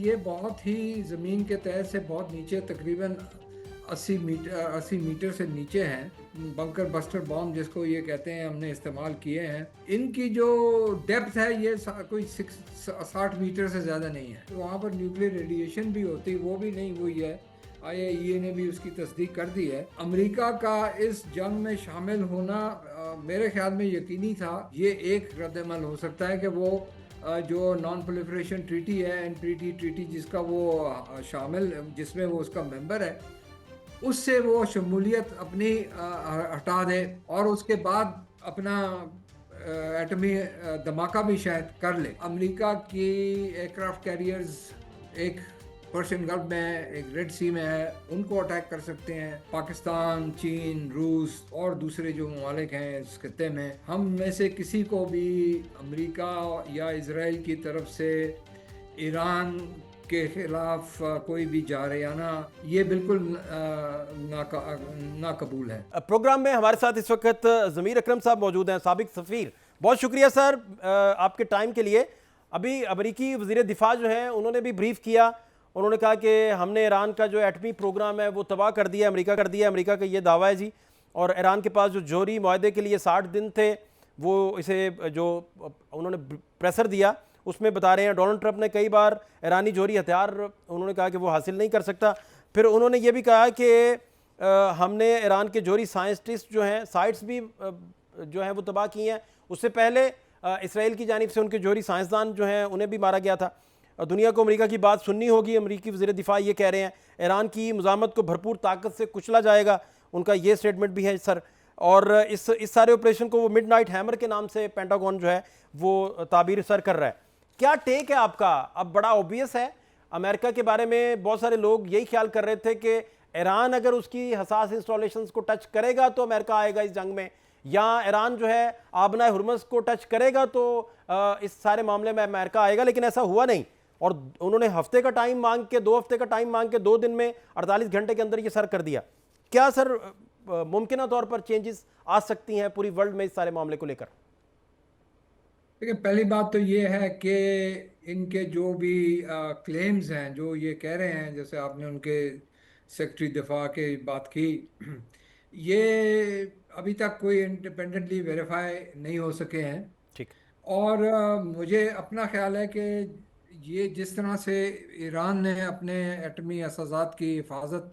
ये बहुत ही ज़मीन के तहत से बहुत नीचे, तकरीबन 80 मीटर से नीचे हैं। बंकर बस्टर बॉम्ब जिसको ये कहते हैं, हमने इस्तेमाल किए हैं। इनकी जो डेप्थ है ये कोई 60 मीटर से ज़्यादा नहीं है। तो वहाँ पर न्यूक्लियर रेडिएशन भी होती, वो भी नहीं हुई है। IAEA ने भी उसकी तस्दीक कर दी है। अमेरिका का इस जंग में शामिल होना मेरे ख्याल में यकीनी था। ये एक रद्दमल हो सकता है कि वो जो नॉन प्रोलिफरेशन ट्रीटी है, NPT ट्रीटी, जिसका वो शामिल, जिसमें वो उसका मेंबर है, उससे वो शमूलियत अपनी हटा दे और उसके बाद अपना एटमी धमाका भी शायद कर ले। अमेरिका की एयरक्राफ्ट कैरियर्स एक पर्शियन गल्फ में है, एक रेड सी में है, उनको अटैक कर सकते हैं। पाकिस्तान, चीन, रूस और दूसरे जो ममालिक हैं इस खत्ते में, हम में से किसी को भी अमेरिका या इजराइल की तरफ से ईरान के खिलाफ कोई भी जारियाना, ये बिल्कुल नाकबूल है। प्रोग्राम में हमारे साथ इस वक्त ज़मीर अकरम साहब मौजूद हैं, साबिक सफ़ीर। बहुत शुक्रिया सर आपके टाइम के लिए। अभी अमेरिकी वज़ीर दिफा जो हैं उन्होंने भी ब्रीफ किया। उन्होंने कहा कि हमने ईरान का जो एटमी प्रोग्राम है वो तबाह कर दिया, अमेरिका कर दिया। अमेरिका का ये दावा है जी। और ईरान के पास जो जौहरी मुआहदे के लिए 60 दिन थे, वो इसे जो उन्होंने प्रेशर दिया उसमें बता रहे हैं डोनाल्ड ट्रंप ने कई बार ईरानी जौहरी हथियार उन्होंने कहा कि वो हासिल नहीं कर सकता। फिर उन्होंने ये भी कहा कि हमने ईरान के जौहरी साइंटिस्ट जो हैं, साइट्स भी जो हैं वो तबाह की हैं। उससे पहले इसराइल की जानिब से उनके जौहरी साइंसदान जो हैं उन्हें भी मारा गया था। दुनिया को अमेरिका की बात सुननी होगी। अमेरिकी वज़ीर दिफा ये कह रहे हैं ईरान की मुज़ाहमत को भरपूर ताकत से कुचला जाएगा, उनका ये स्टेटमेंट भी है सर। और इस सारे ऑपरेशन को वो मिडनाइट हैमर के नाम से पेंटागन जो है वो ताबीर सर कर रहा है। क्या टेक है आपका? अब बड़ा ऑब्वियस है, अमेरिका के बारे में बहुत सारे लोग यही ख्याल कर रहे थे कि ईरान अगर उसकी हसास इंस्टॉलेशंस को टच करेगा तो अमेरिका आएगा इस जंग में, या ईरान जो है आबना हुर्मुज़ को टच करेगा तो इस सारे मामले में अमेरिका आएगा। लेकिन ऐसा हुआ नहीं और उन्होंने हफ्ते का टाइम मांग के, 2 हफ्ते का टाइम मांग के 2 दिन में 48 घंटे के अंदर ये सर कर दिया। क्या सर मुमकिन तौर पर चेंजेस आ सकती हैं पूरी वर्ल्ड में इस सारे मामले को लेकर? देखिए, पहली बात तो ये है कि इनके जो भी क्लेम्स हैं, जो ये कह रहे हैं, जैसे आपने उनके सेक्रेटरी दिफा की बात की, ये अभी तक कोई इंडिपेंडेंटली वेरीफाई नहीं हो सके हैं। ठीक। और मुझे अपना ख्याल है कि ये जिस तरह से ईरान ने अपने एटमी असाजात की हिफाजत